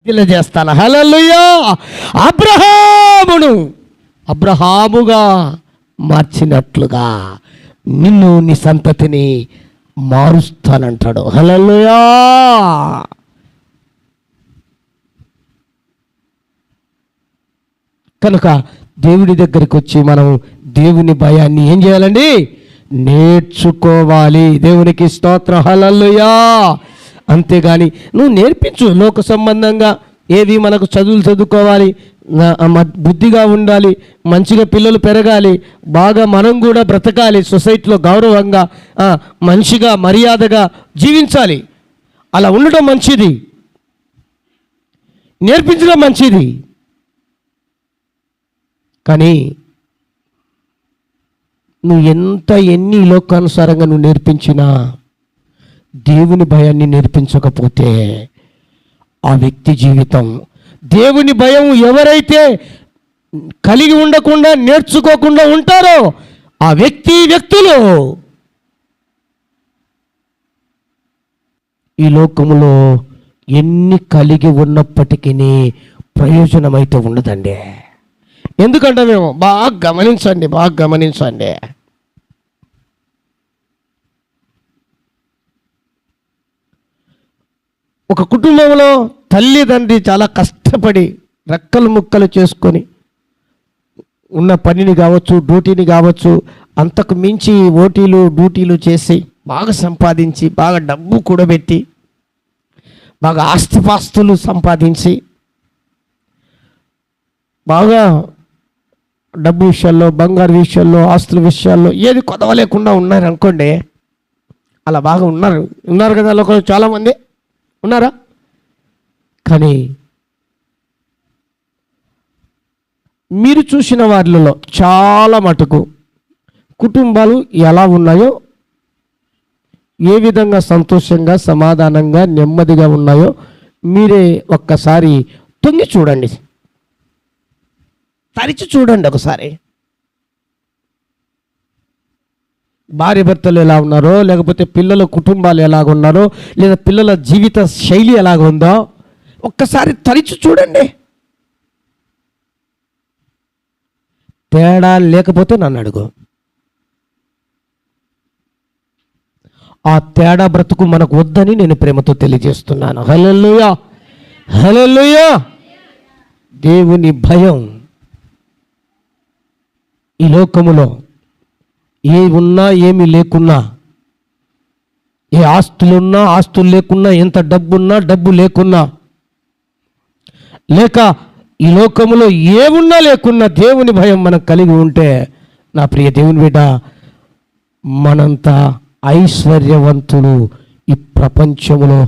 తెలియజేస్తాను. హల్లెలూయా. అబ్రహాముగా మార్చినట్లుగా నిన్ను నీ సంతతిని మారుస్తానంటాడు. హల్లెలూయా. కనుక దేవుడి దగ్గరికి వచ్చి మనం దేవుని భయాన్ని ఏం చేయాలండి? నేర్చుకోవాలి. దేవునికి స్తోత్రం. హల్లెలూయా. అంతేగాని నువ్వు నేర్పించు. లోక సంబంధంగా ఏవి మనకు చదువులు చదువుకోవాలి, బుద్ధిగా ఉండాలి, మంచిగా పిల్లలు పెరగాలి, బాగా మనం కూడా బ్రతకాలి, సొసైటీలో గౌరవంగా మంచిగా మర్యాదగా జీవించాలి. అలా ఉండడం మంచిది, నేర్పించడం మంచిది. కానీ నువ్వు ఎన్ని లోకానుసారంగా నువ్వు నేర్పించినా దేవుని భయాన్ని నేర్పించకపోతే ఆ వ్యక్తి జీవితం, దేవుని భయం ఎవరైతే కలిగి ఉండకుండా నేర్చుకోకుండా ఉంటారో ఆ వ్యక్తులు ఈ లోకములో ఎన్ని కలిగి ఉన్నప్పటికీ ప్రయోజనమైతే ఉండదండి. ఎందుకంటే మేము బాగా గమనించండి. ఒక కుటుంబంలో తల్లిదండ్రి చాలా కష్టపడి రెక్కలు ముక్కలు చేసుకొని ఉన్న పనిని కావచ్చు, డ్యూటీని కావచ్చు, అంతకు మించి డ్యూటీలు చేసి బాగా సంపాదించి, బాగా డబ్బు కూడబెట్టి, బాగా ఆస్తిపాస్తులు సంపాదించి, బాగా డబ్బు విషయాల్లో, బంగారు విషయాల్లో, ఆస్తుల విషయాల్లో ఏది కొదవలేకుండా ఉన్నారు అనుకోండి. అలా బాగా ఉన్నారు కదా లోకంలో చాలామంది ఉన్నారా? కానీ మీరు చూసిన వారిలో చాలా మటుకు కుటుంబాలు ఎలా ఉన్నాయో, ఏ విధంగా సంతోషంగా, సమాధానంగా, నెమ్మదిగా ఉన్నాయో మీరే ఒక్కసారి తొంగి చూడండి, తరిచి చూడండి ఒకసారి. భార్య భర్తలు ఎలా ఉన్నారో, లేకపోతే పిల్లల కుటుంబాలు ఎలాగున్నారో, లేదా పిల్లల జీవిత శైలి ఎలాగుందో ఒక్కసారి తరిచి చూడండి. తేడా లేకపోతే నన్ను అడుగు. ఆ తేడా బ్రతుకు మనకు వద్దని నేను ప్రేమతో తెలియజేస్తున్నాను. హల్లెలూయా. హల్లెలూయా. దేవుని భయం ఈ లోకములో ఏ ఉన్నా ఏమి లేకున్నా, ఏ ఆస్తులున్నా ఆస్తులు లేకున్నా, ఎంత డబ్బున్నా డబ్బు లేకున్నా, లేక ఈ లోకములో ఏమున్నా లేకున్నా దేవుని భయం మనకు కలిగి ఉంటే, నా ప్రియ దేవుని బిడ్డ, మనంత ఐశ్వర్యవంతులు ఈ ప్రపంచంలో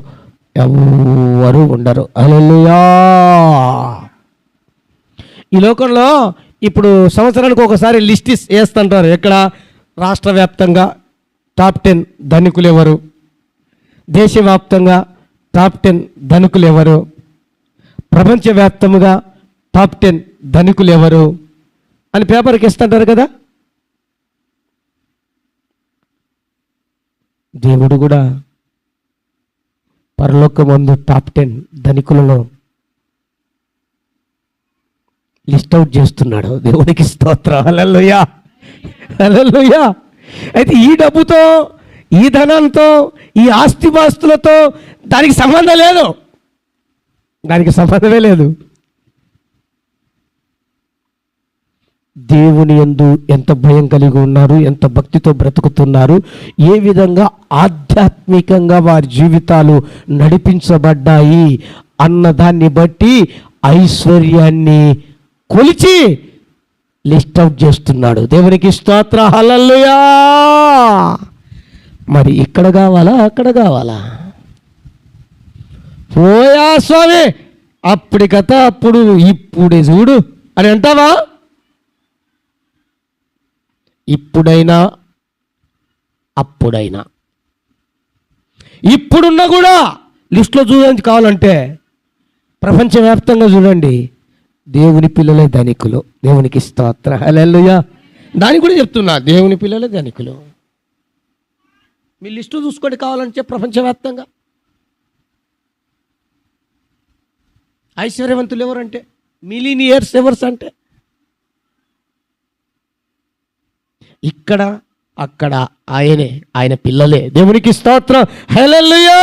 ఎవరు ఉండరు. హల్లెలూయా. ఈ లోకంలో ఇప్పుడు సంవత్సరానికి ఒకసారి లిస్ట్ వేస్తుంటారు. ఎక్కడ? రాష్ట్ర వ్యాప్తంగా టాప్ 10 ధనికులు ఎవరు, దేశవ్యాప్తంగా టాప్ 10 ధనికులు ఎవరు, ప్రపంచవ్యాప్తంగా టాప్ 10 ధనికులు ఎవరు అని పేపర్కి ఇస్తుంటారు కదా. దేవుడు కూడా పరలోకమందు టాప్ 10 ధనికులలో లిస్ట్ అవుట్ చేస్తున్నాడు. దేవునికి స్తోత్రం. హల్లెలూయా. హల్లెలూయా. అయితే ఈ డబ్బుతో, ఈ ధనంతో, ఈ ఆస్తిపాస్తులతో దానికి సంబంధం లేదు, దానికి సంబంధమే లేదు. దేవుని యందు ఎంత భయం కలిగి ఉన్నారు, ఎంత భక్తితో బ్రతుకుతున్నారు, ఏ విధంగా ఆధ్యాత్మికంగా వారి జీవితాలు నడిపించబడ్డాయి అన్నదాన్ని బట్టి ఐశ్వర్యాన్ని కొలిచి లిస్ట్ అవుట్ చేస్తున్నాడు. దేవునికి స్తోత్ర. హల్లెలూయా. మరి ఇక్కడ కావాలా, అక్కడ కావాలా? పోయా స్వామి, అప్పటి కథ అప్పుడు, ఇప్పుడే చూడు అని అంటావా? ఇప్పుడైనా అప్పుడైనా, ఇప్పుడున్నా కూడా లిస్టులో చూడడానికి కావాలంటే ప్రపంచవ్యాప్తంగా చూడండి, దేవుని పిల్లలే ధనికులు. దేవునికి స్తోత్ర. హల్లెలూయా. దానికి కూడా చెప్తున్నా, దేవుని పిల్లలే ధనికులు. మీ లిస్టు చూసుకోండి కావాలంటే ప్రపంచవ్యాప్తంగా. ఐశ్వర్యవంతులు ఎవరంటే, మిలీనియర్స్ ఎవరు అంటే, ఇక్కడ అక్కడ ఆయనే, ఆయన పిల్లలే. దేవునికి స్తోత్రం, హల్లెలూయా.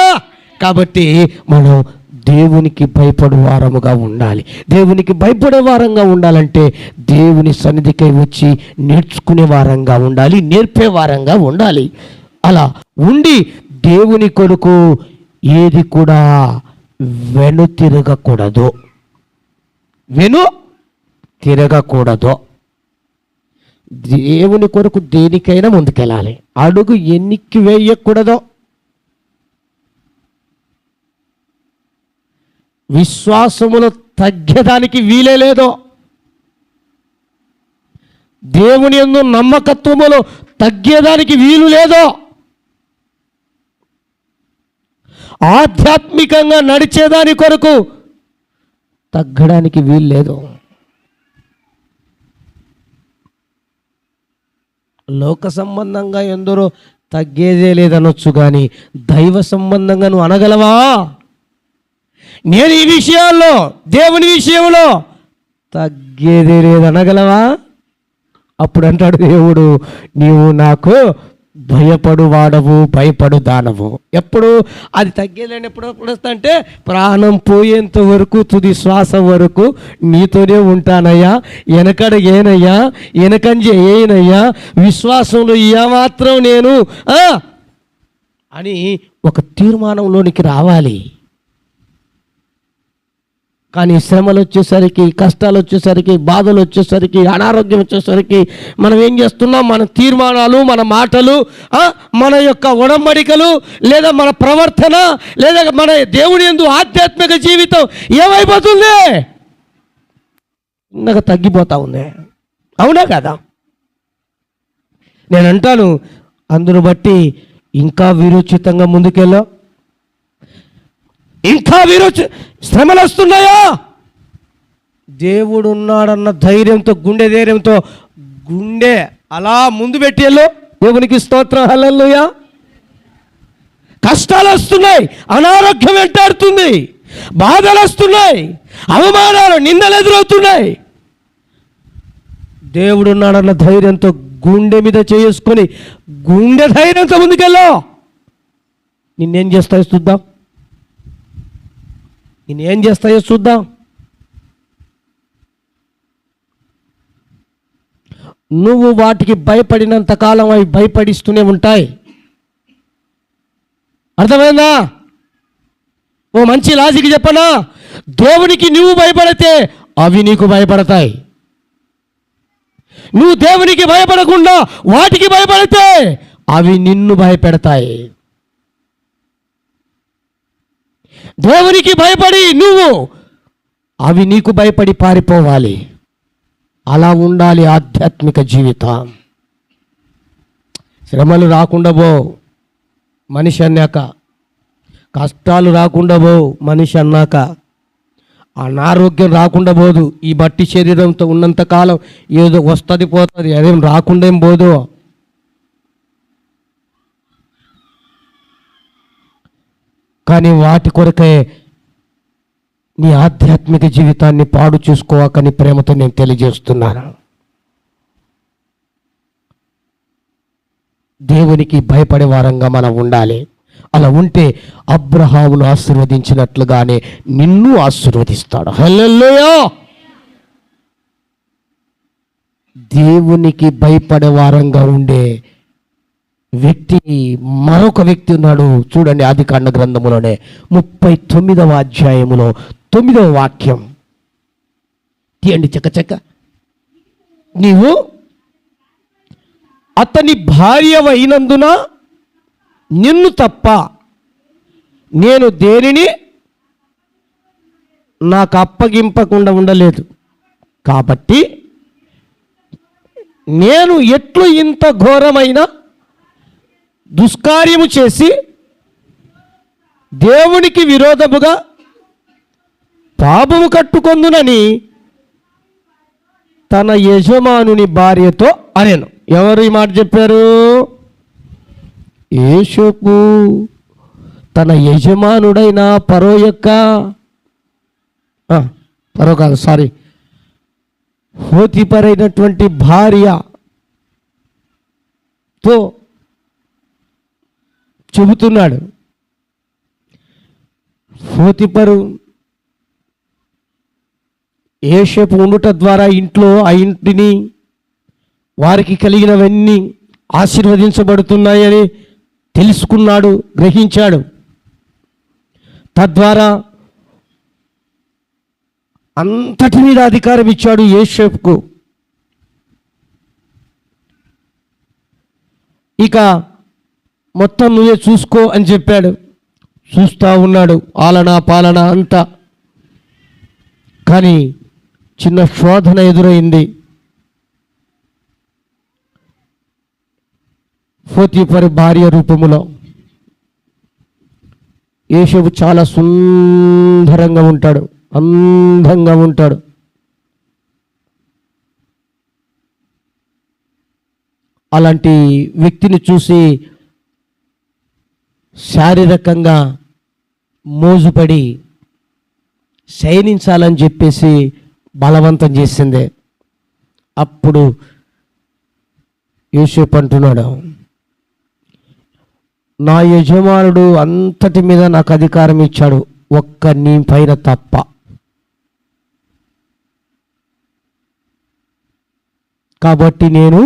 కాబట్టి మనం దేవునికి భయపడే వారముగా ఉండాలి. దేవునికి భయపడే వారంగా ఉండాలంటే దేవుని సన్నిధికి వచ్చి నేర్చుకునే వారంగా ఉండాలి, నేర్పే వారంగా ఉండాలి. అలా ఉండి దేవుని కొరకు ఏది కూడా వెను తిరగకూడదు. దేవుని కొరకు దేనికైనా ముందుకెళ్ళాలి. అడుగు ఎన్నికి వేయకూడదు. విశ్వాసములో తగ్గడానికి వీలే లేదు. దేవుని యందు నమ్మకత్వములో తగ్గేదానికి వీలు లేదు. ఆధ్యాత్మికంగా నడిచేదాని కొరకు తగ్గడానికి వీలు లేదు. లోక సంబంధంగా ఎందరో తగ్గేదే లేదనొచ్చు, కానీ దైవ సంబంధంగా నువ్వు అనగలవా? నేను ఈ విషయాల్లో, దేవుని విషయంలో తగ్గేదే లేదనగలవా? అప్పుడు అంటాడు దేవుడు, నీవు నాకు భయపడు వాడవు, భయపడు దానవు. ఎప్పుడు అది తగ్గేదని ఎప్పుడు వస్తా అంటే, ప్రాణం పోయేంత వరకు, తుది శ్వాస వరకు నీతోనే ఉంటానయ్యా, వెనకడ ఏనయ్యా, వెనకంజ ఏనయ్యా, విశ్వాసంలో ఏమాత్రం నేను అని ఒక తీర్మానంలోనికి రావాలి. కానీ శ్రమలు వచ్చేసరికి, కష్టాలు వచ్చేసరికి, బాధలు వచ్చేసరికి, అనారోగ్యం వచ్చేసరికి మనం ఏం చేస్తున్నాం? మన తీర్మానాలు, మన మాటలు, మన యొక్క ఉడంబడికలు, లేదా మన ప్రవర్తన, లేదా మన దేవుని యందు ఆధ్యాత్మిక జీవితం ఏమైపోతుంది? చిన్నగా తగ్గిపోతా ఉంది. అవునా కదా? నేను అంటాను, అందును బట్టి ఇంకా విరుచితంగా ముందుకెళ్ళా, ఇంకా శ్రమలు వస్తున్నాయా? దేవుడు ఉన్నాడన్న ధైర్యంతో, గుండె ధైర్యంతో, గుండె అలా ముందు పెట్టి వెళ్ళు. దేవునికి స్తోత్రం, హల్లెలూయా. కష్టాలు వస్తున్నాయి, అనారోగ్యం వెంటాడుతుంది, బాధలు వస్తున్నాయి, అవమానాలు, నిందలు ఎదురవుతున్నాయి. దేవుడు ఉన్నాడన్న ధైర్యంతో గుండె మీద చేసుకొని గుండె ధైర్యంతో ముందుకెళ్ళు. నిన్నేం చేస్తాయో చూద్దాం, నేనేం చేస్తాయో చూద్దాం. నువ్వు వాటికి భయపడినంత కాలం అవి భయపడిస్తూనే ఉంటాయి. అర్థమైందా? ఓ మంచి లాజిక్ చెప్పనా? దేవునికి నువ్వు భయపడితే అవి నీకు భయపడతాయి. నువ్వు దేవునికి భయపడకుండా వాటికి భయపడితే అవి నిన్ను భయపెడతాయి. దేవునికి భయపడి నువ్వు, అవి నీకు భయపడి పారిపోవాలి. అలా ఉండాలి ఆధ్యాత్మిక జీవితం. శ్రమలు రాకుండా పో మనిషి అన్నాక, కష్టాలు రాకుండా పో మనిషి అన్నాక, అనారోగ్యం రాకుండా పోదు. ఈ బట్టి శరీరంతో ఉన్నంతకాలం ఏదో వస్తుంది పోతుంది, అదేం రాకుండా ఏం పోదు. కానీ వాటి కొరకే నీ ఆధ్యాత్మిక జీవితాన్ని పాడు చూసుకోవాకని ప్రేమతో నేను తెలియజేస్తున్నాను. దేవునికి భయపడే వారంగా మనం ఉండాలి. అలా ఉంటే అబ్రహామును ఆశీర్వదించినట్లుగానే నిన్ను ఆశీర్వదిస్తాడు. హల్లెలూయా. దేవునికి భయపడే వారంగా ఉండే వ్యక్తి, మరొక వ్యక్తి ఉన్నాడు. చూడండి, ఆదికాండ గ్రంథములోనే 39వ అధ్యాయములో 9వ వాక్యం తీయండి చక్క. నీవు అతని భార్యవైనందున నిన్ను తప్ప నేను దేనిని నాకు అప్పగింపకుండా ఉండలేదు. కాబట్టి నేను ఎట్లు ఇంత ఘోరమైన దుష్కార్యము చేసి దేవునికి విరోధముగా పాపము కట్టుకొందునని తన యజమానుని భార్యతో అనేను. ఎవరు ఈ మాట చెప్పారు? యోసేపు తన యజమానుడైన ఫరో యొక్క ఫరో కాదు, సారీ, పోతీఫర్ అయినటువంటి భార్యతో చెబుతున్నాడు. పోతీఫరు యోసేపు ఉండుట ద్వారా ఇంట్లో ఆ ఇంటిని వారికి కలిగినవన్నీ ఆశీర్వదించబడుతున్నాయని తెలుసుకున్నాడు, గ్రహించాడు. తద్వారా అంతటి మీద అధికారం ఇచ్చాడు యోసేపుకు. ఇక మొత్తం నువ్వే చూసుకో అని చెప్పాడు. చూస్తూ ఉన్నాడు, ఆలన పాలన అంతా. కానీ చిన్న శోధన ఎదురైంది. పోతీఫర్ భార్య రూపములో యోసేపు చాలా సుందరంగా ఉంటాడు, అందంగా ఉంటాడు. అలాంటి వ్యక్తిని చూసి శారీరకంగా మోజుపడి శయనించాలని చెప్పేసి బలవంతం చేసిందే. అప్పుడు యోసేపు అంటున్నాడు, నా యజమానుడు అంతటి మీద నాకు అధికారం ఇచ్చాడు, ఒక్క నీ పైన తప్ప. కాబట్టి నేను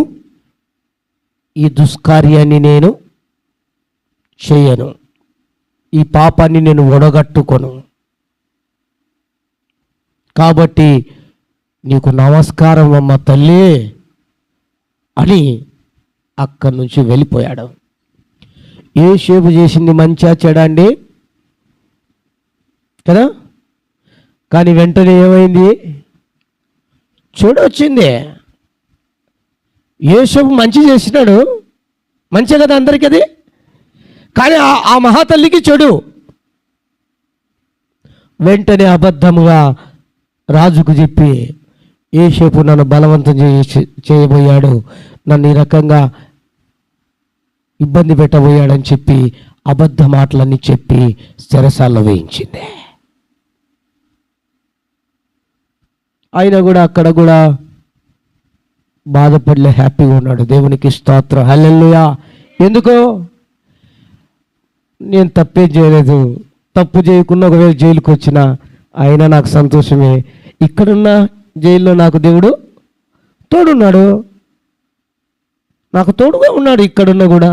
ఈ దుష్కార్యాన్ని నేను చేయను, ఈ పాపాన్ని నేను ఒడగట్టుకొను. కాబట్టి నీకు నమస్కారం అమ్మ తల్లి అని అక్కడి నుంచి వెళ్ళిపోయాడు. యోసేపు చేసింది మంచిగా చెడా అండి కదా? కానీ వెంటనే ఏమైంది? చెడు వచ్చింది. యోసేపు మంచి చేసినాడు, మంచి కదా అందరికీ అది. కానీ ఆ మహాతల్లికి చెడు. వెంటనే అబద్ధముగా రాజుకు చెప్పి యోసేపు నన్ను బలవంతం చేయబోయాడు, నన్ను ఈ రకంగా ఇబ్బంది పెట్టబోయాడని చెప్పి అబద్ధ మాటలన్నీ చెప్పి చెరసాల్లో వేయించింది. ఆయన కూడా అక్కడ కూడా బాధపడలే, హ్యాపీగా ఉన్నాడు. దేవునికి స్తోత్రం, హల్లెలూయా. ఎందుకో నేను తప్పేం చేయలేదు, తప్పు చేయకుండా ఒకవేళ జైలుకి వచ్చినా అయినా నాకు సంతోషమే. ఇక్కడున్న జైల్లో నాకు దేవుడు తోడున్నాడు, నాకు తోడుగా ఉన్నాడు. ఇక్కడున్నా కూడా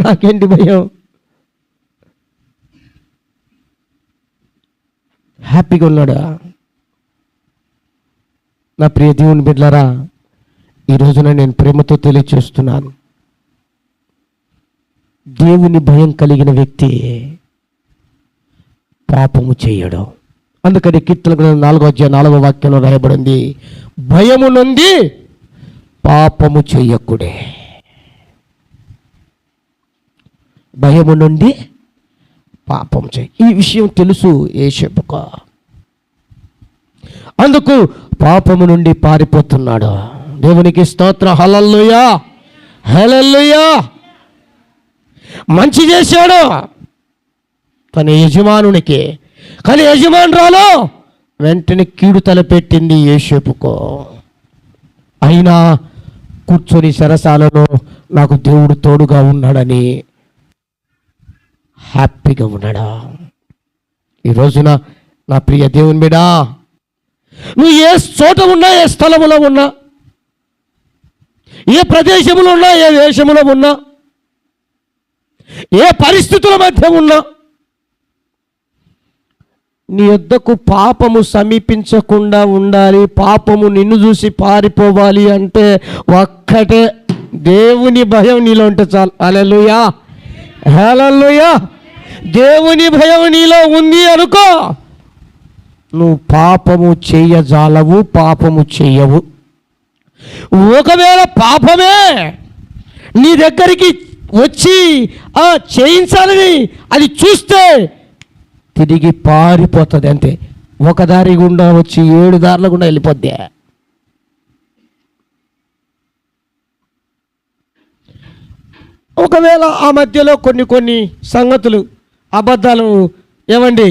నాకేంటి భయం? హ్యాపీగా ఉన్నాడు. నా ప్రియ దేవుని బిడ్డలారా, ఈ రోజున నేను ప్రేమతో తెలియచేస్తున్నాను, దేవుని భయం కలిగిన వ్యక్తి పాపము చేయడు. అందుకని కీర్తన గ్రంథం 4వ వాక్యంలో రాయబడింది, భయము నుండి పాపము చెయ్యకుడే. భయము నుండి పాపం చేయి. ఈ విషయం తెలుసు యోసేపుకు. అందుకు పాపము నుండి పారిపోతున్నాడు. దేవునికి స్తోత్రం, హల్లెలూయా, హల్లెలూయా. మంచి చేశాడు తన యజమానునికి, కానీ యజమానురాలు వెంటనే కీడు తలపెట్టింది యోసేపుకు. అయినా కూర్చొని సరసాలలో నాకు దేవుడు తోడుగా ఉన్నాడని హ్యాపీగా ఉన్నాడా? ఈ రోజున నా ప్రియ దేవుని బిడ్డా, నువ్వు ఏ చోట ఉన్నా, ఏ స్థలములో ఉన్నా, ఏ ప్రదేశంలో ఉన్నా, ఏ దేశంలో ఉన్నా, ఏ పరిస్థితుల మధ్య ఉన్నా, నీ యొద్దకు పాపము సమీపించకుండా ఉండాలి, పాపము నిన్ను చూసి పారిపోవాలి అంటే ఒక్కటే, దేవుని భయం నీలో ఉంటే చాలు. హల్లెలూయా, హల్లెలూయా. దేవుని భయం నీలో ఉంది అనుకో, నువ్వు పాపము చేయజాలవు, పాపము చెయ్యవు. ఒకవేళ పాపమే నీ దగ్గరికి వచ్చి చేయించాలని అది చూస్తే తిరిగి పారిపోతుంది అంతే. ఒక దారి గుండా వచ్చి 7 దారుల గుండా వెళ్ళిపోద్ది. ఒకవేళ ఆ మధ్యలో కొన్ని సంగతులు, అబద్ధాలు ఏమండి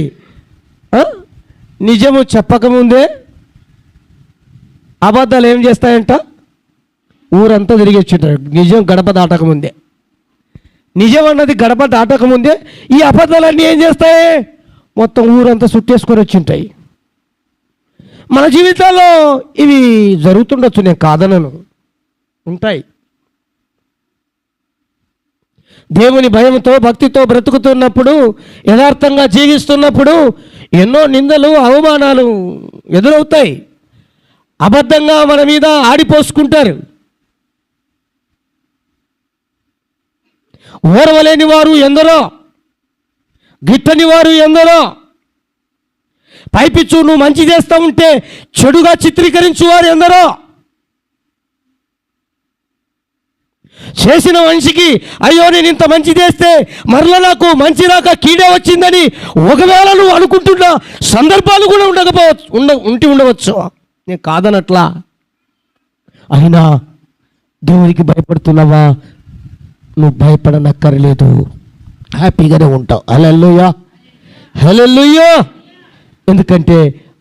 నిజము చెప్పకముందే అబద్ధాలు ఏం చేస్తాయంట? ఊరంతా తిరిగి వచ్చింటారు. నిజం గడప దాటకముందే, నిజం అన్నది గడప దాటకముందే ఈ అబద్ధాలన్నీ ఏం చేస్తాయి? మొత్తం ఊరంతా చుట్టేసుకొని వచ్చింటాయి. మన జీవితాల్లో ఇవి జరుగుతుండొచ్చు, నేను కాదనను, ఉంటాయి. దేవుని భయంతో భక్తితో బ్రతుకుతున్నప్పుడు, యథార్థంగా జీవిస్తున్నప్పుడు ఎన్నో నిందలు అవమానాలు ఎదురవుతాయి. అబద్ధంగా మన మీద ఆడిపోసుకుంటారు. ఓర్వలేని వారు ఎందరో, గిట్టని వారు ఎందరో, పైపిచ్చు నువ్వు మంచి చేస్తూ ఉంటే చెడుగా చిత్రీకరించువారు ఎందరో, చేసిన మనిషికి అయ్యో నేను ఇంత మంచి చేస్తే మరలా నాకు మంచి రాక కీడే వచ్చిందని ఒకవేళ నువ్వు అనుకుంటున్న సందర్భాలు కూడా ఉండవచ్చు. నేను కాదనట్లా. అయినా దేవునికి భయపడుతున్నావా? నువ్వు భయపడనక్కర్లేదు, హ్యాపీగానే ఉంటావు. హల్లెలూయా, హల్లెలూయా. ఎందుకంటే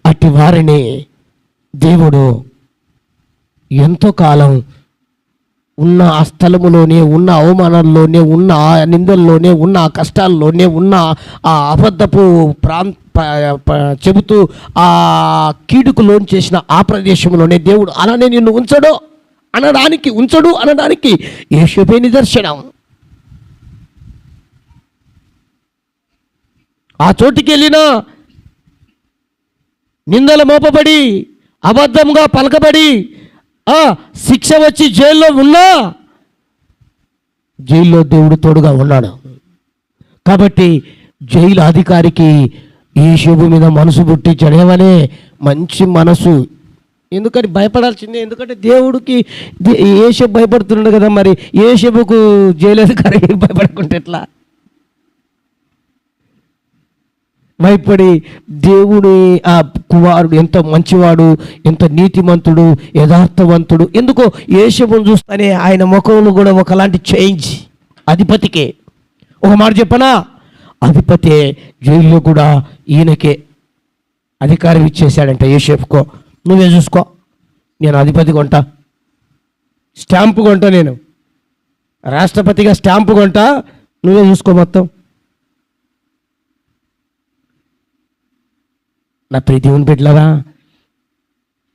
అట్టి వారిని దేవుడు ఎంతో కాలం ఉన్న ఆ స్థలములోనే, ఉన్న అవమానాల్లోనే, ఉన్న ఆ నిందల్లోనే, ఉన్న ఆ కష్టాల్లోనే, ఉన్న ఆ అబద్ధపు చెబుతూ ఆ కీడుకు లోన్ చేసిన ఆ ప్రదేశంలోనే దేవుడు అలానే నిన్ను ఉంచడు అనడానికి యేషూబే నిదర్శనం. ఆ చోటుకి వెళ్ళినా నిందలు మోపబడి అబద్ధంగా పలకబడి శిక్ష వచ్చి జైల్లో ఉన్నా జైల్లో దేవుడు తోడుగా ఉన్నాడు. కాబట్టి జైలు అధికారికి యేషూబు మీద మనసు పుట్టించాడు. ఏమనే? మంచి మనసు. ఎందుకని భయపడాల్సిందే? ఎందుకంటే దేవుడికి యేషూబు భయపడుతున్నాడు కదా, మరి యేషూబుకు జైలు అధికారి భయపడకుంటే ఎట్లా? భయపడి దేవుని ఆ కుమారుడు ఎంత మంచివాడు, ఎంత నీతిమంతుడు, యథార్థవంతుడు. ఎందుకో యేషూబును చూస్తానే ఆయన ముఖంలో కూడా ఒకలాంటి చేంజ్. అధిపతికే ఒక మాట చెప్పనా, అధిపతే జైల్లో కూడా ఈయనకే అధికారం ఇచ్చేశాడంట. యేషూబుకో నువ్వే చూసుకో, నేను అధిపతి కొంటా, స్టాంపు కొంటా, నేను రాష్ట్రపతిగా స్టాంపు కొంటా, నువ్వే చూసుకో మొత్తం. నా ప్రియ దేవుని బిడ్డలారా,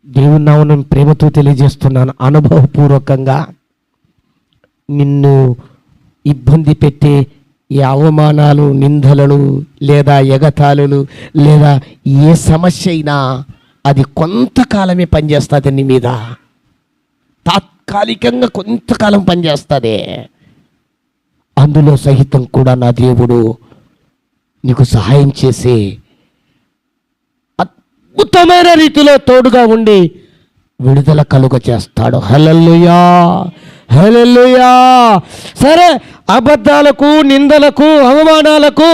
దేవుని నామమున ప్రేమతో తెలియజేస్తున్నాను, అనుభవపూర్వకంగా నిన్ను ఇబ్బంది పెట్టే ఈ అవమానాలు, నిందలను, లేదా ఎగతాళులు, లేదా ఏ సమస్య అయినా అది కొంతకాలమే పనిచేస్తుంది నీ మీద. తాత్కాలికంగా కొంతకాలం పనిచేస్తుంది. అందులో సహితం కూడా నా దేవుడు నీకు సహాయం చేసి అద్భుతమైన రీతిలో తోడుగా ఉండి విడుదల కలుగ చేస్తాడు. హల్లెలూయా, హల్లెలూయా. సరే, అబద్ధాలకు, నిందలకు, అవమానాలకు,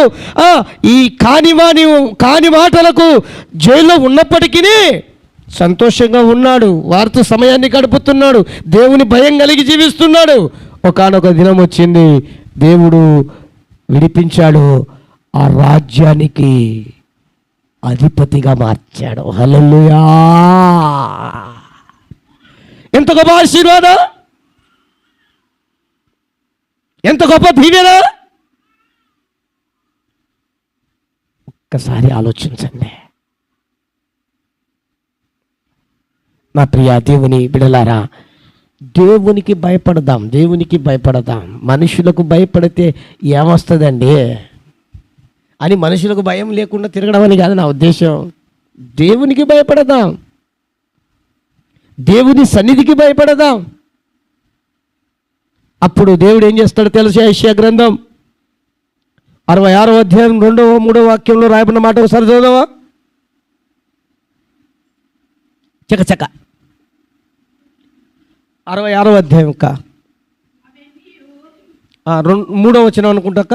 ఈ కాని మాటలకు జైల్లో ఉన్నప్పటికీ సంతోషంగా ఉన్నాడు. వారితో సమయాన్ని గడుపుతున్నాడు. దేవుని భయం కలిగి జీవిస్తున్నాడు. ఒకానొక దినం వచ్చింది, దేవుడు విడిపించాడు. ఆ రాజ్యానికి అధిపతిగా మార్చాడు. హల్లెలూయా. ఎంత గొప్ప ఆశీర్వాదం, ఎంత గొప్ప దీవెన. ఒక్కసారి ఆలోచించండి నా ప్రియ దేవుని బిడలారా. దేవునికి భయపడదాం, దేవునికి భయపడదాం. మనుషులకు భయపడితే ఏమొస్తుందండి అని మనుషులకు భయం లేకుండా తిరగడం అని కాదు నా ఉద్దేశం. దేవునికి భయపడదాం, దేవుని సన్నిధికి భయపడదాం. అప్పుడు దేవుడు ఏం చేస్తాడో తెలుసా? యెషయా గ్రంథం 66వ అధ్యాయం 2వ 3వ వాక్యంలో రాయబడిన మాట ఒకసారి చదవవా? చకచక 66వ అధ్యాయం 3వ వచనం అనుకుంటాక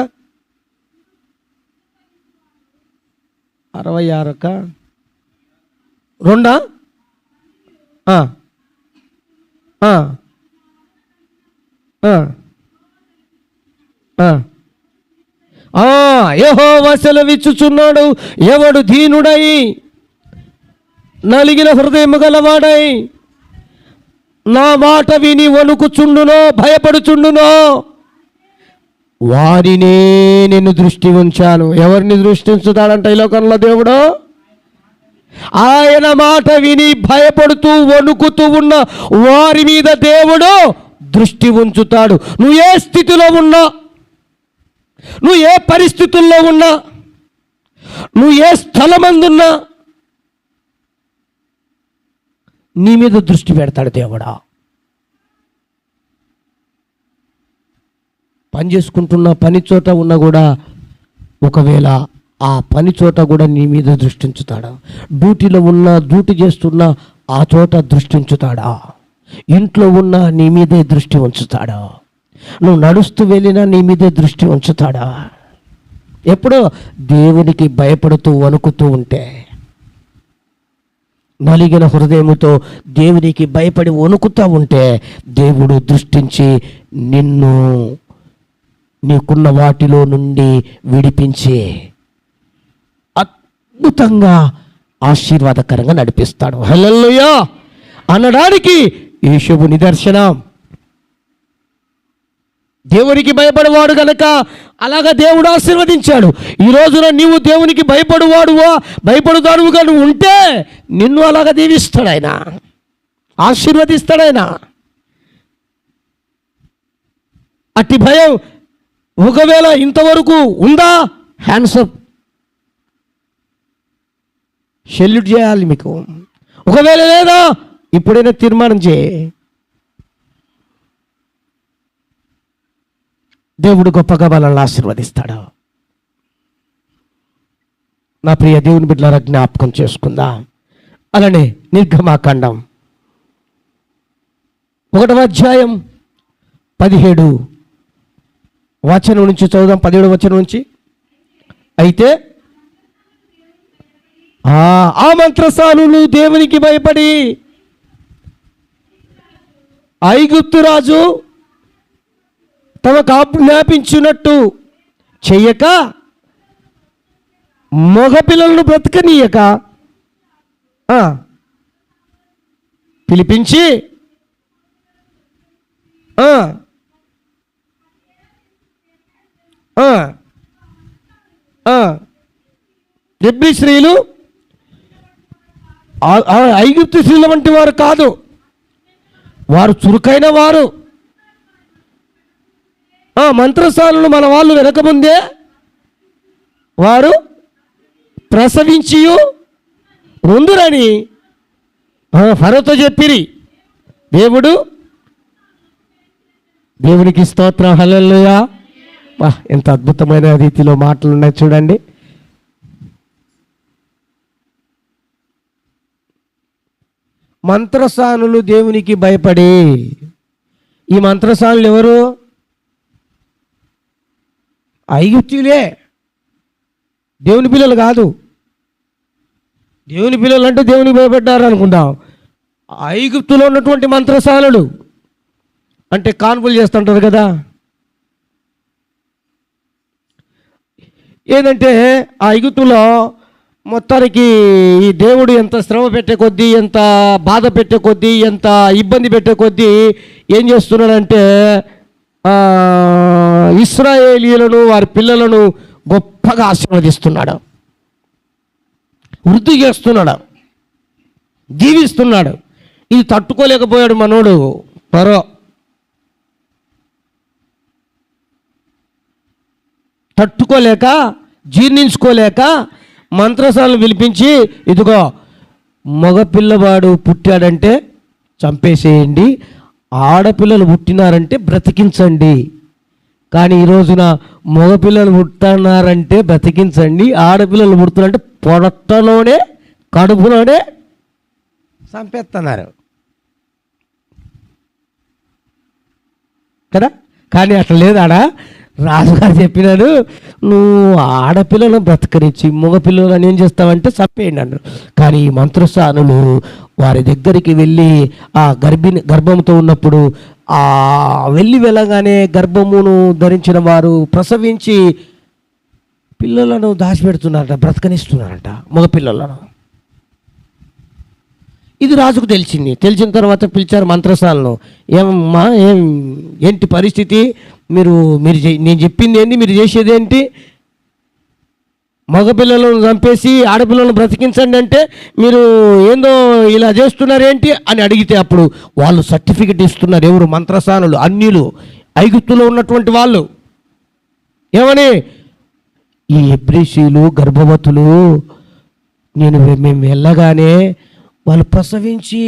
66 2 యెహోవా సెలవిచ్చుచున్నాడు, ఎవడు దీనుడై నలిగిన హృదయము గలవాడై నా మాట విని వణుకుచుండునో భయపడుచుండునో వారినే నేను దృష్టి ఉంచాను. ఎవరిని దృష్టి ఉంచుతాడంట ఈ లోకంలో దేవుడు? ఆయన మాట విని భయపడుతూ వణుకుతూ ఉన్న వారి మీద దేవుడు దృష్టి ఉంచుతాడు. నువ్వు ఏ స్థితిలో ఉన్నా, నువ్వు ఏ పరిస్థితుల్లో ఉన్నా, నువ్వు ఏ స్థలమందున్నా నీ మీద దృష్టి పెడతాడు దేవుడా. పని చేసుకుంటున్న పని చోట ఉన్నా కూడా ఒకవేళ ఆ పని చోట కూడా నీ మీద దృష్టి ఉంచుతాడా? డ్యూటీలో ఉన్నా, డ్యూటీ చేస్తున్నా ఆ చోట దృష్టి ఉంచుతాడా? ఇంట్లో ఉన్నా నీ మీదే దృష్టి ఉంచుతాడా? నువ్వు నడుస్తూ వెళ్ళినా నీ మీదే దృష్టి ఉంచుతాడా? ఎప్పుడో దేవునికి భయపడుతూ వణుకుతూ ఉంటే, నలిగిన హృదయముతో దేవునికి భయపడి వణుకుతూ ఉంటే దేవుడు దృష్టించి నిన్ను నీకున్న వాటిలో నుండి విడిపించి అద్భుతంగా ఆశీర్వాదకరంగా నడిపిస్తాడు. హల్లెలూయా అనడానికి ఈ శుభ నిదర్శనం. దేవునికి భయపడేవాడు గనక అలాగా దేవుడు ఆశీర్వదించాడు. ఈ రోజున నీవు దేవునికి భయపడుదానుగా నువ్వు ఉంటే నిన్ను అలాగా దీవిస్తాడు ఆయన, ఆశీర్వదిస్తాడు ఆయన. అట్టి భయం ఒకవేళ ఇంతవరకు ఉందా? హ్యాండ్స్ అప్, సెల్యూట్ చేయాలి మీకు. ఒకవేళ లేదా ఇప్పుడైనా తీర్మానం చేయి. దేవుడు గొప్పగా మనల్ని ఆశీర్వదిస్తాడు. నా ప్రియ దేవుని బిడ్డలారా, జ్ఞాపకం చేసుకుందాం. అలానే నిర్గమాకాండం 1వ అధ్యాయం 17 వచనం నుంచి చదువుదాం. 17వ వచనం నుంచి. అయితే ఆ మంత్రసానులు దేవునికి భయపడి ఐగుప్తు రాజు తమకు ఆజ్ఞాపించినట్టు చెయ్యక, మగపిల్లలను బ్రతకనీయక పిలిపించి హెబ్రీ స్త్రీలు ఐగుప్తు స్త్రీల వంటి వారు కాదు, వారు చురుకైన వారు. మంత్రసాలను మన వాళ్ళు వెనకముందే వారు ప్రసవించి ఉందురని ఫరోతో చెప్పిరి. దేవునికి స్తోత్రం. హల్లెలూయా. ఎంత అద్భుతమైన రీతిలో మాటలు ఉన్నాయి చూడండి. మంత్రసానులు దేవునికి భయపడి. ఈ మంత్రసానులు ఎవరు? ఐగుప్తీయులే, దేవుని పిల్లలు కాదు. దేవుని పిల్లలు అంటే దేవునికి భయపడ్డారు అనుకుంటాం. ఐగుప్తులో ఉన్నటువంటి మంత్రసానులు అంటే కాన్పులు చేస్తుంటారు కదా. ఏంటంటే ఆ ఐగుప్తులో మొత్తానికి ఈ దేవుడు ఎంత శ్రమ పెట్టే కొద్దీ, ఎంత బాధ పెట్టే కొద్దీ, ఎంత ఇబ్బంది పెట్టే కొద్దీ ఏం చేస్తున్నాడంటే ఇశ్రాయేలీయులను, వారి పిల్లలను గొప్పగా ఆశీర్వదిస్తున్నాడు, వృద్ధి చేస్తున్నాడు, దీవిస్తున్నాడు. ఇది తట్టుకోలేకపోయాడు మనోడు ఫరో. తట్టుకోలేక, జీర్ణించుకోలేక మంత్రసాలను పిలిపించి, ఇదిగో మగపిల్లవాడు పుట్టాడంటే చంపేసేయండి, ఆడపిల్లలు పుట్టినారంటే బ్రతికించండి. కానీ ఈ రోజున మగపిల్లలు పుట్టినారంటే బ్రతికించండి, ఆడపిల్లలు పుడుతున్నారంటే పొట్టలోనే, కడుపులోనే చంపేస్తున్నారు కదా. కానీ అట్లా లేదాడా? రాజుగారు చెప్పినాడు, నువ్వు ఆడపిల్లలను బ్రతకరించి మగపిల్లలను ఏం చేస్తావంటే చంపేయండి అన్నాడు. కానీ ఈ మంత్రసానులు వారి దగ్గరికి వెళ్ళి ఆ గర్భంతో ఉన్నప్పుడు వెళ్ళగానే గర్భమును ధరించిన వారు ప్రసవించి పిల్లలను దాచిపెడుతున్నారట, బ్రతకనిస్తున్నారట మగపిల్లలను. ఇది రాజుకు తెలిసిన తర్వాత పిలిచారు మంత్రసాలను. ఏమమ్మా ఏంటి పరిస్థితి, నేను చెప్పింది ఏంటి, మీరు చేసేది ఏంటి, మగపిల్లలను చంపేసి ఆడపిల్లలను బ్రతికించండి అంటే మీరు ఏందో ఇలా చేస్తున్నారేంటి అని అడిగితే అప్పుడు వాళ్ళు సర్టిఫికెట్ ఇస్తున్నారు. ఎవరు? మంత్రసానులు, అన్యులు, ఐగుప్తులో ఉన్నటువంటి వాళ్ళు. ఏమని? ఈ హెబ్రీసీలు గర్భవతులు మేము వెళ్ళగానే వాళ్ళు ప్రసవించి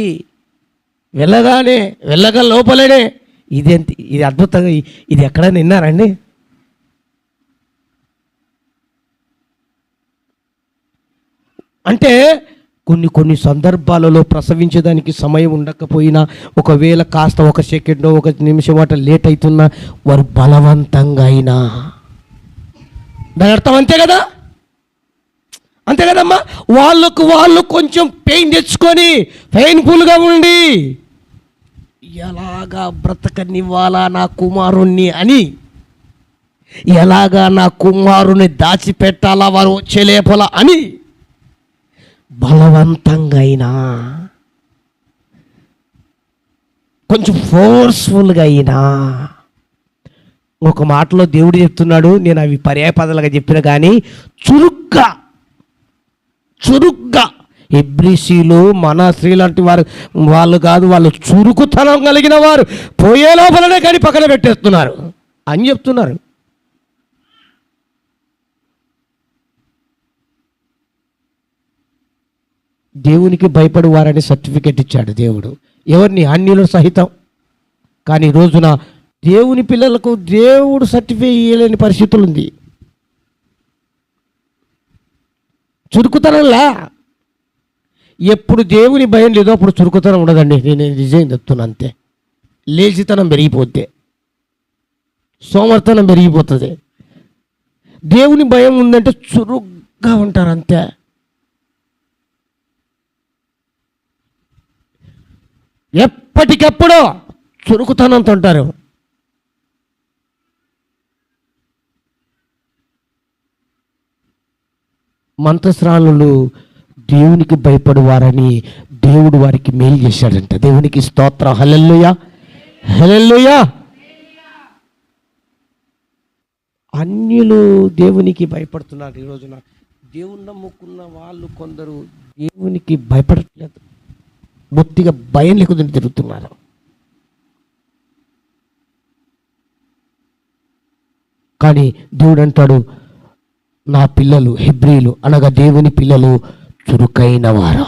వెళ్ళగా లోపలనే. ఇది అద్భుతంగా, ఇది ఎక్కడైనా విన్నారండి? అంటే కొన్ని సందర్భాలలో ప్రసవించడానికి సమయం ఉండకపోయినా, ఒకవేళ కాస్త ఒక సెకండో ఒక నిమిషం అట లేట్ అవుతున్నా వారు బలవంతంగా అయినా, దాని అర్థం అంతే కదా, అంతే కదమ్మా. వాళ్ళు కొంచెం పెయిన్ తెచ్చుకొని పెయిన్ఫుల్గా ఉండి ఎలాగా బ్రతకనివ్వాలా నా కుమారుణ్ణి అని, ఎలాగా నా కుమారుని దాచిపెట్టాలా వారు వచ్చే లేపల అని బలవంతంగా అయినా, కొంచెం ఫోర్స్ఫుల్గా అయినా, ఒక మాటలో దేవుడు చెప్తున్నాడు, నేను అవి పర్యాయపదాలుగా చెప్పిన కానీ చురుగ్గా హెబ్రీసీలు మన స్త్రీ లాంటి వాళ్ళు కాదు, వాళ్ళు చురుకుతనం కలిగిన వారు పోయే లోపలనే కానీ పక్కన పెట్టేస్తున్నారు అని చెప్తున్నారు. దేవునికి భయపడి వారని సర్టిఫికెట్ ఇచ్చాడు దేవుడు. ఎవరిని? అన్యులు సహితం. కానీ ఈ రోజున దేవుని పిల్లలకు దేవుడు సర్టిఫికేట్ ఇవ్వలేని పరిస్థితులు ఉంది. చురుకుతనంలా ఎప్పుడు దేవుని భయం లేదో అప్పుడు చురుకుతనం ఉండదండి. నేను నిజం చెప్తున్నా, అంతే. లేచితనం పెరిగిపోతే, సోమర్తనం పెరిగిపోతుంది. దేవుని భయం ఉందంటే చురుగ్గా ఉంటారు, అంతే. ఎప్పటికెప్పుడో చురుకుతనంతో ఉంటారు. మంత్రస్నానులు దేవునికి భయపడువారని దేవుడు వారికి మేలు చేశాడంట. దేవునికి స్తోత్రం. హల్లెలూయా, హల్లెలూయా. అన్యులు దేవునికి భయపడుతున్నారు. ఈ రోజున దేవుని నమ్ముకున్న వాళ్ళు కొందరు దేవునికి భయపడట్లేదు, బొత్తిగా భయం లేకుండా తిరుగుతున్నారు. కానీ దేవుడు అంటాడు, నా పిల్లలు హెబ్రీలు అనగా దేవుని పిల్లలు చురుకైన వారు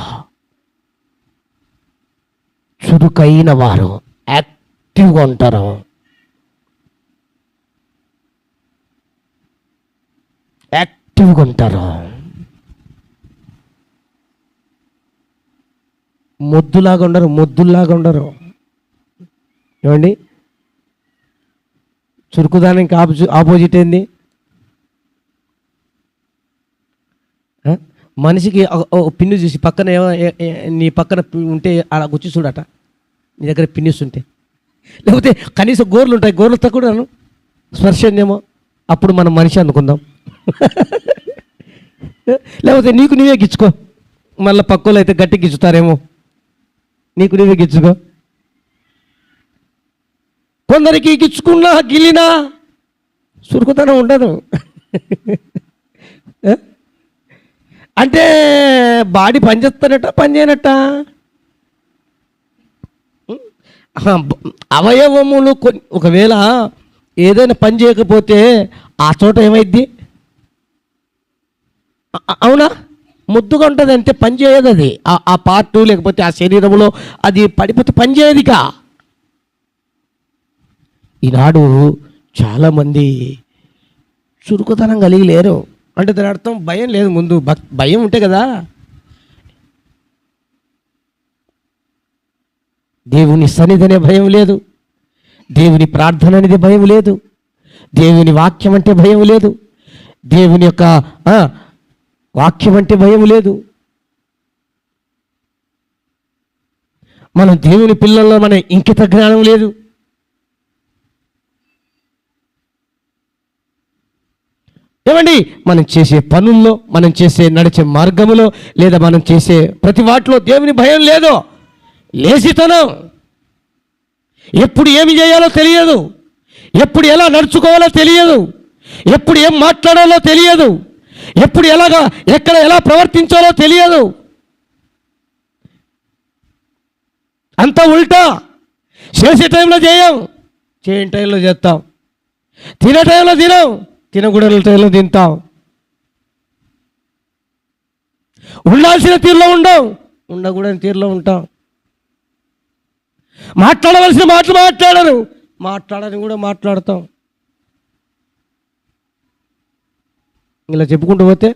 యాక్టివ్గా ఉంటారు. యాక్టివ్గా ఉంటారు. మొద్దుల్లాగా ఉండరు. ఏమండి? చురుకుదానికి ఆపోజిట్ ఏంది? మనిషికి పిన్ను చూసి పక్కన నీ పక్కన ఉంటే అలా గుచ్చి చూడట, నీ దగ్గర పిన్నిస్ ఉంటే. లేకపోతే కనీసం గోర్లు ఉంటాయి, గోర్లతో కూడా స్పర్శనేమో, అప్పుడు మనం మనిషి అనుకుందాం. లేకపోతే నీకు నీవే గిచ్చుకో, మళ్ళీ పక్కలో అయితే గట్టి గిచ్చుతారేమో, నీకు నీవే గిచ్చుకో. కొందరికి గిచ్చుకున్నా గిల్లినా సురుకుతనం ఉండదు. అంటే బాడీ పనిచేస్తానట, పని చేయనట్ట. అవయవములు ఒకవేళ ఏదైనా పని చేయకపోతే ఆ చోట ఏమైద్ది? అవునా? ముద్దుగా ఉంటుంది, అంటే పని చేయదు అది. ఆ పార్టు లేకపోతే ఆ శరీరంలో అది పడిపోతే పని చేయదుగా. ఈనాడు చాలామంది చురుకుతనం కలిగి లేరు. అంటే దాని అర్థం భయం లేదు. ముందు భయం ఉంటే కదా. దేవుని సన్నిధి అనే భయం లేదు, దేవుని ప్రార్థన అనేది భయం లేదు, దేవుని వాక్యం అంటే భయం లేదు, దేవుని యొక్క వాక్యం అంటే భయం లేదు. మనం దేవుని పిల్లల్లో మన ఇంకిత జ్ఞానం లేదు. ఏమండి? మనం చేసే పనుల్లో, మనం నడిచే మార్గములో, లేదా మనం చేసే ప్రతి వాటిలో దేవుని భయం లేదు. లేసితనం. ఎప్పుడు ఏమి చేయాలో తెలియదు, ఎప్పుడు ఎలా నడుచుకోవాలో తెలియదు, ఎప్పుడు ఏం మాట్లాడాలో తెలియదు, ఎప్పుడు ఎక్కడ ఎలా ప్రవర్తించాలో తెలియదు. అంతా ఉల్టా. చేసే టైంలో చేయం, చేయని టైంలో చేస్తాం. తినే టైంలో తినం, తినకూడని టైంలో తింటాం. ఉండాల్సిన తీరులో ఉండం, ఉండకూడని తీరులో ఉంటాం. మాట్లాడవలసిన మాటలు మాట్లాడరు, మాట్లాడని కూడా మాట్లాడతాం. ఇలా చెప్పుకుంటూ పోతే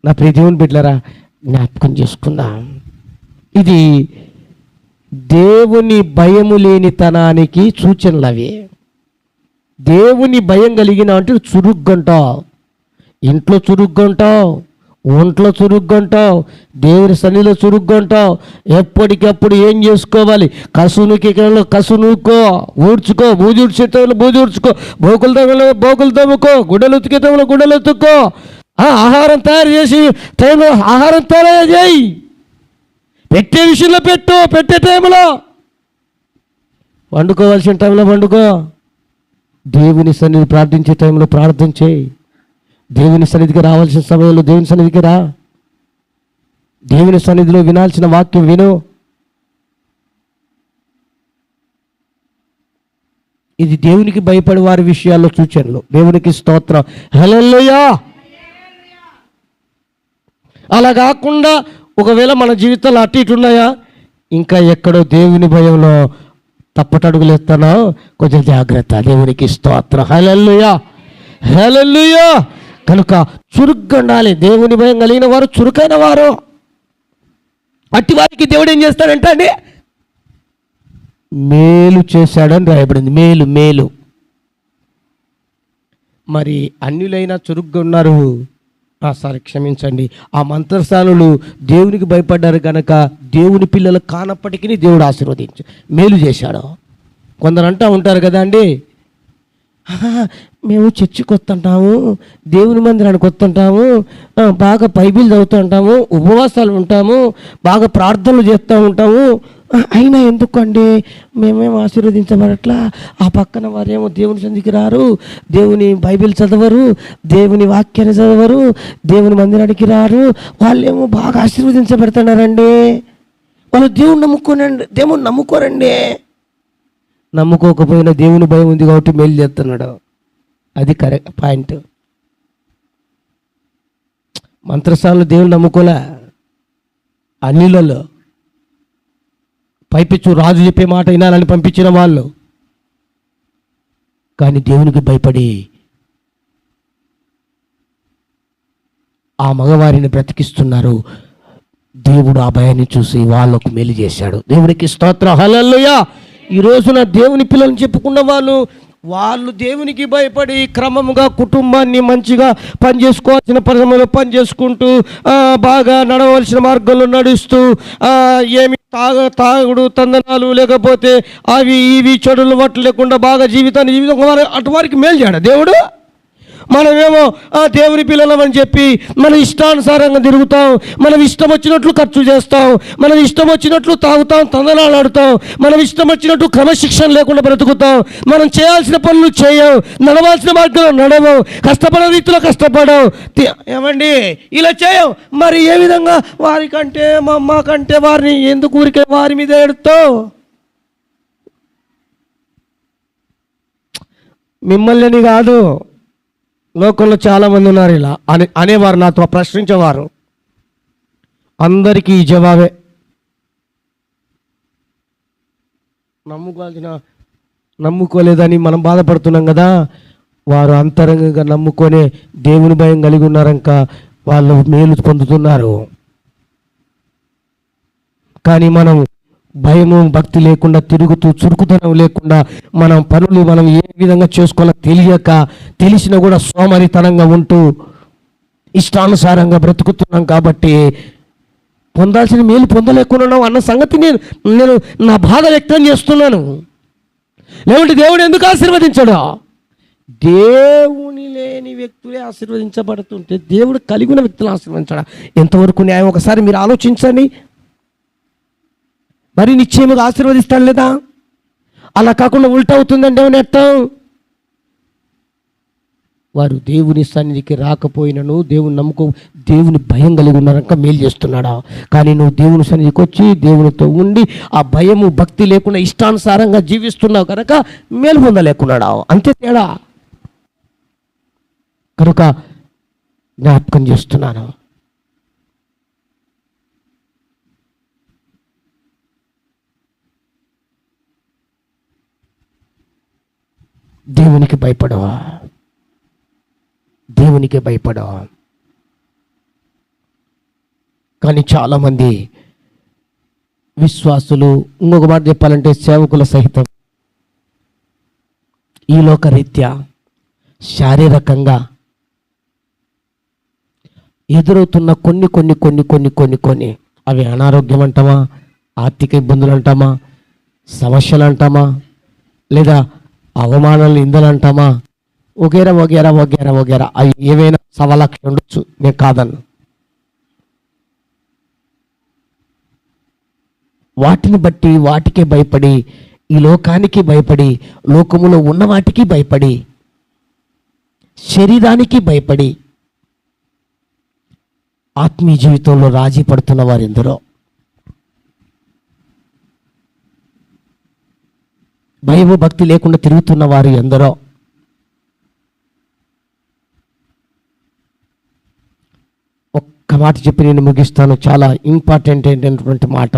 నా ప్రియ దేవుని బిడ్డలారా, జ్ఞాపకం చేసుకుందాం. ఇది దేవుని భయము లేనితనానికి సూచనలు అవి. దేవుని భయం కలిగిన అంటే చురుగ్గుంటావు, ఇంట్లో చురుగ్గుంటావు, ఒంట్లో చురుగ్గుంటావు, దేవుని సన్నిధిలో చురుగ్గుంటావు. ఎప్పటికప్పుడు ఏం చేసుకోవాలి? కసునుకి కసు నూకో, ఊడ్చుకో, బూజుడ్చేటంలో బూజుడ్చుకో, బోకులు తమ్ములో బోకులు తమ్ముకో, గుడ్డలు ఉతికేటంలో గుడ్డలు ఉతుక్కో. ఆహారం తయారు చేసి టైంలో ఆహారం తయారు చేయి. పెట్టే విషయంలో పెట్టు, పెట్టే టైంలో వండుకోవాల్సిన టైంలో వండుకో. దేవుని సన్నిధి ప్రార్థించే టైంలో ప్రార్థన చేయి. దేవుని సన్నిధికి రావాల్సిన సమయంలో దేవుని సన్నిధికి రా. దేవుని సన్నిధిలో వినాల్సిన వాక్యం విను. ఇది దేవునికి భయపడే వారి విషయాల్లో సూచనలు. దేవునికి స్తోత్రం, హల్లెలూయా. అలా కాకుండా ఒకవేళ మన జీవితాలు అటు ఇటు ఉన్నాయా, ఇంకా ఎక్కడో దేవుని భయంలో తప్పటడుగులు ఎత్తానో కొంచెం జాగ్రత్త. దేవునికి స్తోత్రం, హల్లెలూయా, హల్లెలూయా. కనుక చురుగ్గా ఉండాలి. దేవుని భయం కలిగిన వారు చురుకైన వారు. అట్టి వారికి దేవుడు ఏం చేస్తాడంటే అండి, మేలు చేశాడని రాయబడింది. మేలు మేలు. మరి అన్యులైనా చురుగ్గా ఉన్నారు. సారీ, క్షమించండి. ఆ మంత్రస్థానులు దేవునికి భయపడ్డారు కనుక దేవుని పిల్లలు కానప్పటికీ దేవుడు ఆశీర్వదించు మేలు చేశాడు. కొందరు అంటూ ఉంటారు కదా అండి, మేము చర్చికి వస్తుంటాము, దేవుని మందిరానికి వస్తుంటాము, బాగా బైబిల్ చదువుతుంటాము, ఉపవాసాలు ఉంటాము, బాగా ప్రార్థనలు చేస్తూ ఉంటాము, అయినా ఎందుకండి మేమేం ఆశీర్వదించబడట్లా? ఆ పక్కన వారేమో దేవుని సన్నిధికి రారు, దేవుని బైబిల్ చదవరు, దేవుని వాక్యాన్ని చదవరు, దేవుని మందిరానికి రారు, వాళ్ళేమో బాగా ఆశీర్వదించబడుతున్నారండి. వాళ్ళు దేవుని నమ్ముకోరండి. నమ్ముకోకపోయినా దేవుని భయం ఉంది కాబట్టి మేలు చేస్తున్నాడు. అది కరెక్ట్ పాయింట్. మంత్రస్థానంలో దేవుని నమ్ముకోలే, అన్నిలలో పైపించు రాజు చెప్పే మాట వినాలని పంపించిన వాళ్ళు, కానీ దేవునికి భయపడి ఆ మగవారిని బ్రతికిస్తున్నారు. దేవుడు ఆ భయాన్ని చూసి వాళ్ళకు మేలు చేశాడు. దేవునికి స్తోత్రం, హల్లెలూయా. ఈ రోజున దేవుని పిల్లల్ని చెప్పుకున్న వాళ్ళు దేవునికి భయపడి క్రమముగా కుటుంబాన్ని మంచిగా పనిచేసుకోవాల్సిన పరిశ్రమలో పనిచేసుకుంటూ బాగా నడవలసిన మార్గంలో నడుస్తూ ఏమి తాగుడు తందనాలు లేకపోతే అవి ఇవి చెడులు వట్లు లేకుండా బాగా జీవితం అటు వారికి మేలు చేయడా దేవుడు? మనమేమో దేవుని పిల్లలమని చెప్పి మన ఇష్టానుసారంగా తిరుగుతాం, మనం ఇష్టం వచ్చినట్లు ఖర్చు చేస్తాం, మనం ఇష్టం వచ్చినట్లు తాగుతాం, తందనాలు ఆడుతాం, మనం ఇష్టం వచ్చినట్టు క్రమశిక్షణ లేకుండా బ్రతుకుతాం, మనం చేయాల్సిన పనులు చేయం, నడవాల్సిన మార్గంలో నడవం, కష్టపడే రీతిలో కష్టపడం. ఏమండి ఇలా చేయం. మరి ఏ విధంగా వారికంటే మా అమ్మ కంటే వారిని ఎందుకు ఊరికే వారి మీద ఎడుతావు? మిమ్మల్ని కాదు, లోకంలో చాలామంది ఉన్నారు ఇలా అనేవారు, నాతో ప్రశ్నించేవారు. అందరికీ ఈ జవాబే, నమ్ముకోలేదని మనం బాధపడుతున్నాం కదా. వారు అంతరంగంగా నమ్ముకొనే దేవుని భయం కలిగి ఉన్నారంక వాళ్ళు మేలు పొందుతున్నారు. కానీ మనం భయము భక్తి లేకుండా తిరుగుతూ చురుకుతనం లేకుండా మనం పనులు మనం ఏ విధంగా చేసుకోవాలో తెలియక, తెలిసినా కూడా సోమరితనంగా ఉంటూ ఇష్టానుసారంగా బ్రతుకుతున్నాం. కాబట్టి పొందాల్సిన మేలు పొందలేకున్నాం అన్న సంగతి నేను నా బాధ వ్యక్తం చేస్తున్నాను. లేకుంటే దేవుడు ఎందుకు ఆశీర్వదించాడు? దేవుని లేని వ్యక్తులే ఆశీర్వదించబడుతుంటే దేవుడు కలిగిన వ్యక్తులను ఆశీర్వదించడా ఎంతవరకు న్యాయం? ఒకసారి మీరు ఆలోచించండి. మరి నిశ్చయముగా ఆశీర్వదిస్తాడు లేదా? అలా కాకుండా ఉల్టా అవుతుందంటే ఏమని అర్థం? వారు దేవుని సన్నిధికి రాకపోయినను దేవుని నమ్ముకో, దేవుని భయం కలిగి ఉన్నారక మేలు చేస్తున్నాడా? కానీ నువ్వు దేవుని సన్నిధికి వచ్చి దేవునితో ఉండి ఆ భయము భక్తి లేకుండా ఇష్టానుసారంగా జీవిస్తున్నావు కనుక మేలు పొందలేకున్నాడా? అంతే తేడా. కనుక జ్ఞాపకం చేస్తున్నాను, దేవునికి భయపడవా? దేవునికి భయపడవా? కానీ చాలామంది విశ్వాసులు, ఇంకొక మాట చెప్పాలంటే సేవకుల సహితం ఈ లోకరీత్యా శారీరకంగా ఎదురవుతున్న కొన్ని అవి అనారోగ్యం అంటామా, ఆర్థిక ఇబ్బందులు అంటామా, సమస్యలు అంటామా, లేదా అవమానాలు నిందలు అంటామా, వగేరా వగేరా వగేరా వగేరా, అవి ఏవైనా సవాలక్షలు ఉండొచ్చు, నేను కాదన్ను. వాటిని బట్టి వాటికే భయపడి, ఈ లోకానికి భయపడి, లోకములో ఉన్న వాటికి భయపడి, శరీరానికి భయపడి ఆత్మీయ జీవితంలో రాజీ పడుతున్న వారు ఎందరో. భయము భక్తి లేకుండా తిరుగుతున్న వారు ఎందరో. ఒక్క మాట చెప్పి నేను ముగిస్తాను. చాలా ఇంపార్టెంట్ అయినటువంటి మాట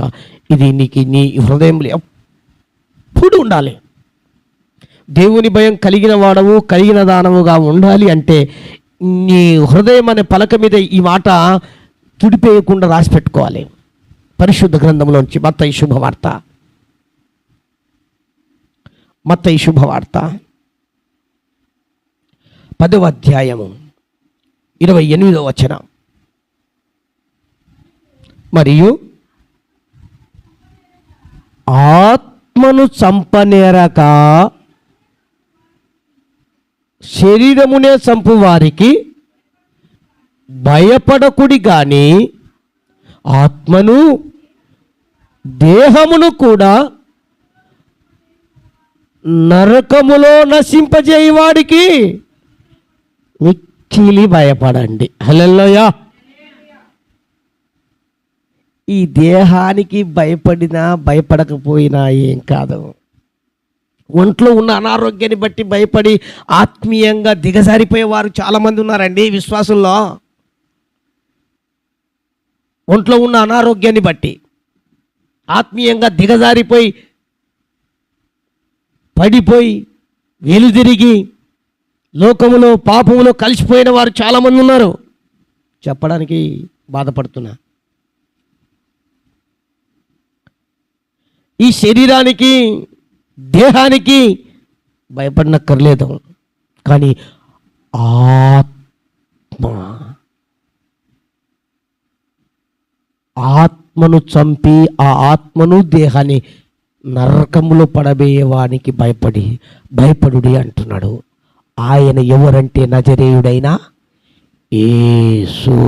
ఇది. నీ హృదయంలో ఎప్పుడు ఉండాలి. దేవుని భయం కలిగిన వాడవు, కలిగిన దానవుగా ఉండాలి అంటే నీ హృదయం అనే పలక మీద ఈ మాట తుడిపేయకుండా రాసి పెట్టుకోవాలి. పరిశుద్ధ గ్రంథంలోంచి మత్తయి శుభవార్త 10వ అధ్యాయము 28వ వచనం. మరియు ఆత్మను చంపనేరక శరీరమునే చంపు వారికి భయపడకుడి గాని ఆత్మను దేహమును కూడా నరకములో నశింపజేయవాడికి మిక్కిలి భయపడండి. హల్లెలూయా. ఈ దేహానికి భయపడినా భయపడకపోయినా ఏం కాదు. ఒంట్లో ఉన్న అనారోగ్యాన్ని బట్టి భయపడి ఆత్మీయంగా దిగజారిపోయేవారు చాలామంది ఉన్నారండి విశ్వాసంలో. ఒంట్లో ఉన్న అనారోగ్యాన్ని బట్టి ఆత్మీయంగా దిగజారిపోయి పడిపోయి వెలుదిరిగి లోకములో పాపములో కలిసిపోయిన వారు చాలామంది ఉన్నారు. చెప్పడానికి బాధపడుతున్నా. ఈ శరీరానికి దేహానికి భయపడనక్కర్లేదు, కానీ ఆత్మను చంపి ఆ ఆత్మను దేహాన్ని నరకములో పడబోయేవానికి భయపడుడి అంటున్నాడు. ఆయన ఎవరంటే నజరేయుడైన యేసు.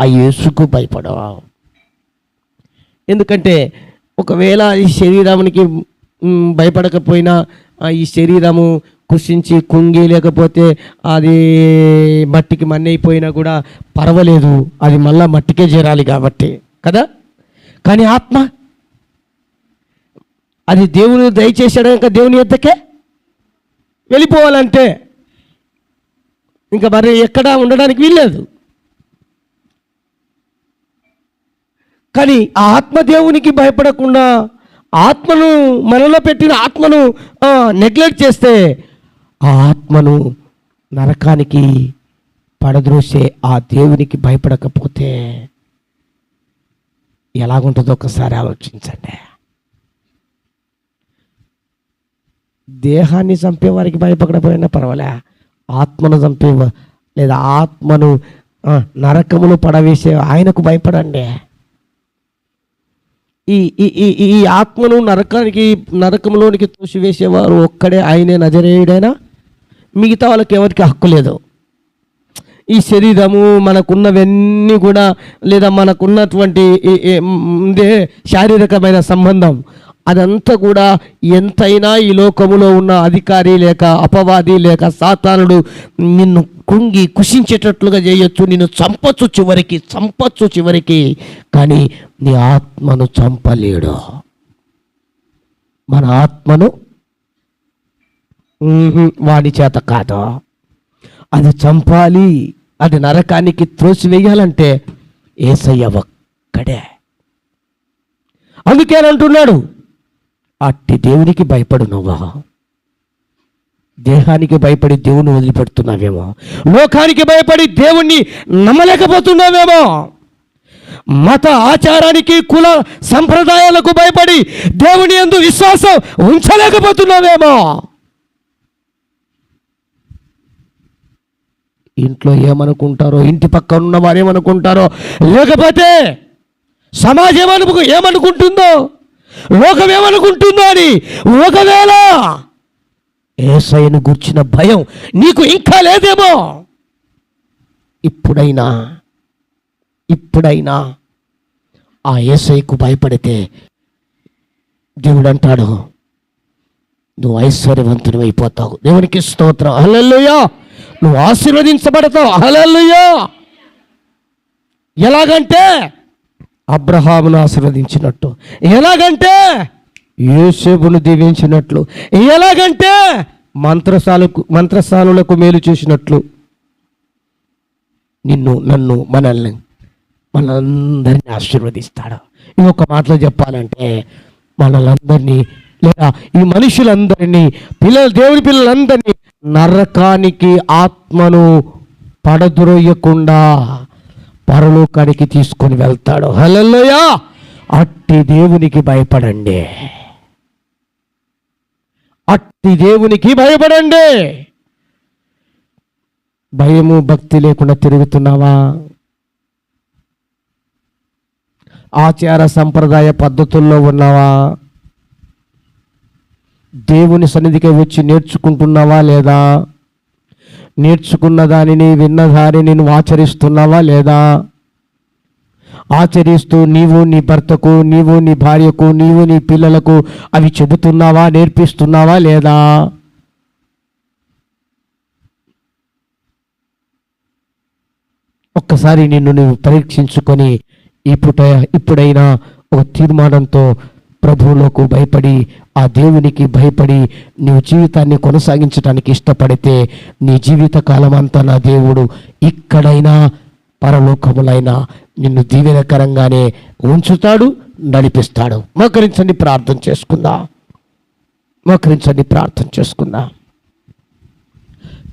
ఆ యేసుకు భయపడవా? ఎందుకంటే ఒకవేళ ఈ శరీరానికి భయపడకపోయినా ఈ శరీరము కృషించి కుంగి లేకపోతే అది మట్టికి మన్నైపోయినా కూడా పర్వాలేదు, అది మళ్ళా మట్టికే చేరాలి కాబట్టి కదా. కానీ ఆత్మ అది దేవుని దయచేసాడు, ఇంకా దేవుని యొద్దకే వెళ్ళిపోవాలంటే ఇంకా మరి ఎక్కడా ఉండడానికి వీల్లేదు. కానీ ఆ ఆత్మ దేవునికి భయపడకుండా ఆత్మను మనలో పెట్టిన ఆత్మను నెగ్లెక్ట్ చేస్తే ఆ ఆత్మను నరకానికి పడద్రోసే ఆ దేవునికి భయపడకపోతే ఎలాగుంటుందో ఒకసారి ఆలోచించండి. దేహాన్ని చంపే వారికి భయపడకపోయినా పర్వాలే, ఆత్మను చంపే లేదా ఆత్మను నరకములు పడవేసే ఆయనకు భయపడండి. ఈ ఈ ఈ ఈ ఆత్మను నరకంలోనికి తోసివేసేవారు ఒక్కడే, ఆయనే నజరేయుడైనా. మిగతా వాళ్ళకి ఎవరికి హక్కు లేదు. ఈ శరీరము, మనకున్నవన్నీ కూడా, లేదా మనకున్నటువంటి శారీరకమైన సంబంధం, అదంతా కూడా ఎంతైనా ఈ లోకములో ఉన్న అధికారి లేక అపవాది లేక సాతానుడు నిన్ను కుంగి కుషించేటట్లుగా చేయొచ్చు, నిన్ను చంపచ్చు చివరికి, కానీ నీ ఆత్మను చంపలేడు. మన ఆత్మను వాడి చేత కాదు, అది చంపాలి, అది నరకానికి త్రోసివేయాలంటే యేసయ్య ఒక్కడే. అందుకేనంటున్నాడు, అట్టి దేవునికి భయపడు. నువ్వా దేహానికి భయపడి దేవుణ్ణి వదిలిపెడుతున్నావేమో, లోకానికి భయపడి దేవుణ్ణి నమ్మలేకపోతున్నావేమో, మత ఆచారానికి కుల సంప్రదాయాలకు భయపడి దేవుని యందు విశ్వాసం ఉంచలేకపోతున్నావేమో, ఇంట్లో ఏమనుకుంటారో, ఇంటి పక్కన ఉన్న వారు ఏమనుకుంటారో, లేకపోతే సమాజం ఏమనుకుంటుందో, లోకం ఏమనుకుంటుందో అని ఒకవేళ యేసయ్యను గుర్చిన భయం నీకు ఇంకా లేదేమో, ఇప్పుడైనా ఆ యేసయ్యకు భయపడితే దేవుడు అంటాడు, నువ్వు ఐశ్వర్యవంతుని అయిపోతావు. దేవునికి స్తోత్రం, హల్లెలూయా. నువ్వు ఆశీర్వదించబడతావు, హల్లెలూయా. ఎలాగంటే అబ్రహామును ఆశీర్వదించినట్టు, ఎలాగంటే యోసేపును దీవించినట్లు, ఎలాగంటే మంత్రసానులకు మేలు చేసినట్లు నన్ను మనందరినీ ఆశీర్వదిస్తాడు. ఇంకొక మాటలో చెప్పాలంటే మనలందరినీ, లేదా ఈ మనుషులందరినీ, దేవుని పిల్లలందరినీ నరకానికి ఆత్మను పడద్రోయకుండా పరలోకానికి తీసుకొని వెళ్తాడు. హల్లెలూయా. అట్టి దేవునికి భయపడండి, అట్టి దేవునికి భయపడండి. భయము భక్తి లేకుండా తిరుగుతున్నావా? ఆచార సంప్రదాయ పద్ధతుల్లో ఉన్నావా? దేవుని సన్నిధికి వచ్చి నేర్చుకుంటున్నావా లేదా? నేర్చుకున్న దానిని, విన్న దానిని నువ్వు ఆచరిస్తున్నావా లేదా? ఆచరిస్తూ నీవు నీ భర్తకు, నీవు నీ భార్యకు, నీవు నీ పిల్లలకు అవి చెబుతున్నావా, నేర్పిస్తున్నావా లేదా? ఒక్కసారి నిన్ను నువ్వు పరీక్షించుకొని ఇప్పుడైనా ఒక తీర్మానంతో ప్రభువులకు భయపడి, ఆ దేవునికి భయపడి నీవు జీవితాన్ని కొనసాగించడానికి ఇష్టపడితే నీ జీవిత కాలం అంతా నా దేవుడు ఇక్కడైనా పరలోకములైనా నిన్ను దీవెనకరంగానే ఉంచుతాడు, నడిపిస్తాడు. మోకరించండి, ప్రార్థన చేసుకుందాం.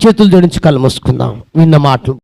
చేతులు జోడించి కళ్ళు మూసుకుందాం. విన్న మాటలు